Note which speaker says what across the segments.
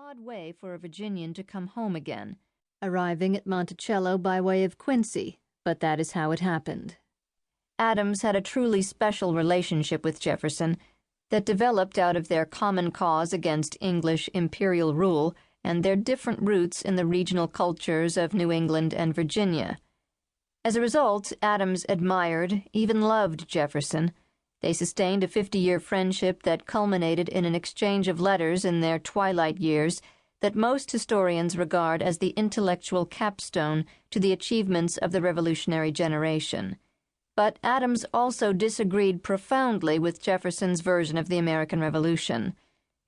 Speaker 1: odd way for a Virginian to come home again, arriving at Monticello by way of Quincy, but that is how it happened. Adams had a truly special relationship with Jefferson that developed out of their common cause against English imperial rule and their different roots in the regional cultures of New England and Virginia. As a result, Adams admired, even loved Jefferson. They sustained a 50-year friendship that culminated in an exchange of letters in their twilight years that most historians regard as the intellectual capstone to the achievements of the revolutionary generation. But Adams also disagreed profoundly with Jefferson's version of the American Revolution.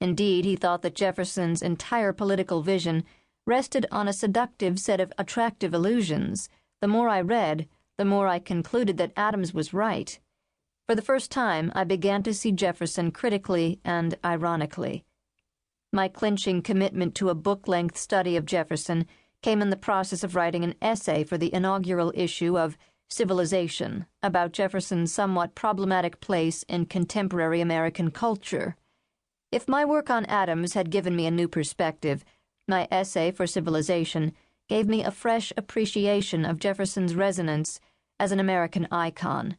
Speaker 1: Indeed, he thought that Jefferson's entire political vision rested on a seductive set of attractive illusions. The more I read, the more I concluded that Adams was right. For the first time, I began to see Jefferson critically and ironically. My clinching commitment to a book-length study of Jefferson came in the process of writing an essay for the inaugural issue of Civilization about Jefferson's somewhat problematic place in contemporary American culture. If my work on Adams had given me a new perspective, my essay for Civilization gave me a fresh appreciation of Jefferson's resonance as an American icon.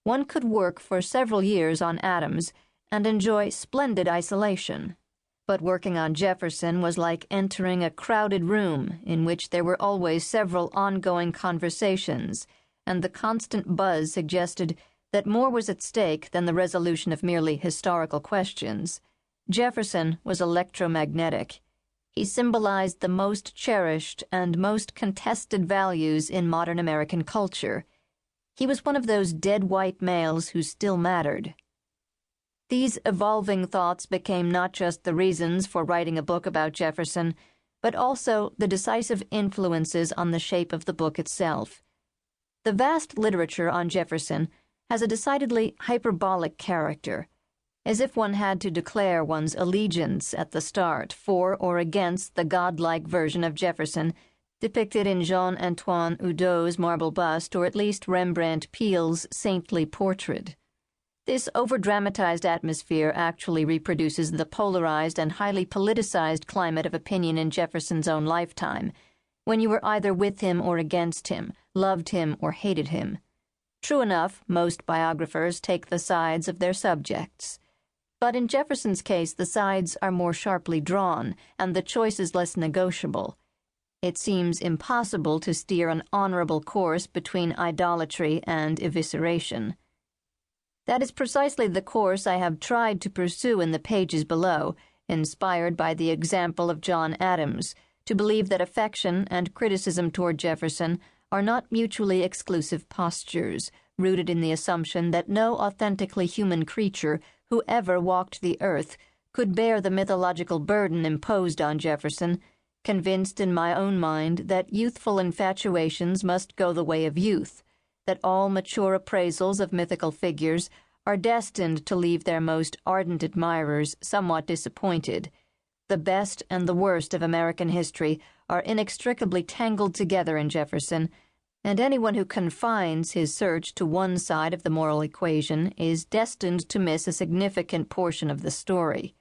Speaker 1: One could work for several years on Adams and enjoy splendid isolation. But working on Jefferson was like entering a crowded room in which there were always several ongoing conversations, and the constant buzz suggested that more was at stake than the resolution of merely historical questions. Jefferson was electromagnetic. He symbolized the most cherished and most contested values in modern American culture. He was one of those dead white males who still mattered. These evolving thoughts became not just the reasons for writing a book about Jefferson, but also the decisive influences on the shape of the book itself. The vast literature on Jefferson has a decidedly hyperbolic character, as if one had to declare one's allegiance at the start for or against the godlike version of Jefferson depicted in Jean-Antoine Udo's marble bust or at least Rembrandt Peale's saintly portrait. This over-dramatized atmosphere actually reproduces the polarized and highly politicized climate of opinion in Jefferson's own lifetime, when you were either with him or against him, loved him or hated him. True enough, most biographers take the sides of their subjects. But in Jefferson's case, the sides are more sharply drawn, and the choice is less negotiable. It seems impossible to steer an honorable course between idolatry and evisceration. That is precisely the course I have tried to pursue in the pages below, inspired by the example of John Adams, to believe that affection and criticism toward Jefferson are not mutually exclusive postures, rooted in the assumption that no authentically human creature who ever walked the earth could bear the mythological burden imposed on Jefferson, convinced in my own mind that youthful infatuations must go the way of youth, that all mature appraisals of mythical figures are destined to leave their most ardent admirers somewhat disappointed. The best and the worst of American history are inextricably tangled together in Jefferson, and anyone who confines his search to one side of the moral equation is destined to miss a significant portion of the story.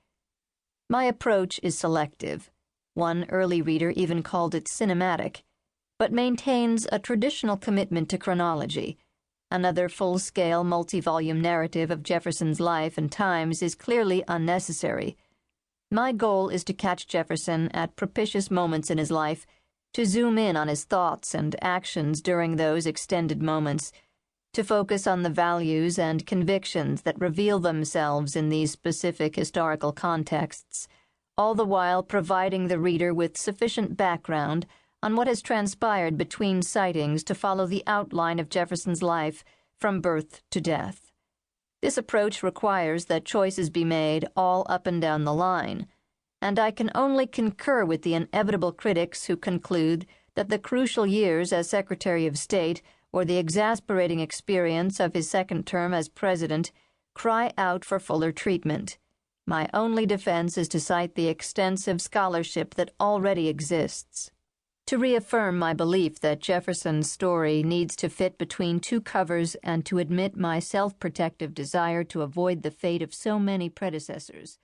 Speaker 1: My approach is selective. One early reader even called it cinematic, but maintains a traditional commitment to chronology. Another full-scale, multi-volume narrative of Jefferson's life and times is clearly unnecessary. My goal is to catch Jefferson at propitious moments in his life, to zoom in on his thoughts and actions during those extended moments, to focus on the values and convictions that reveal themselves in these specific historical contexts, all the while providing the reader with sufficient background on what has transpired between sightings to follow the outline of Jefferson's life from birth to death. This approach requires that choices be made all up and down the line, and I can only concur with the inevitable critics who conclude that the crucial years as Secretary of State or the exasperating experience of his second term as president cry out for fuller treatment. My only defense is to cite the extensive scholarship that already exists. To reaffirm my belief that Jefferson's story needs to fit between two covers and to admit my self-protective desire to avoid the fate of so many predecessors,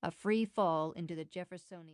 Speaker 1: a free fall into the Jeffersonian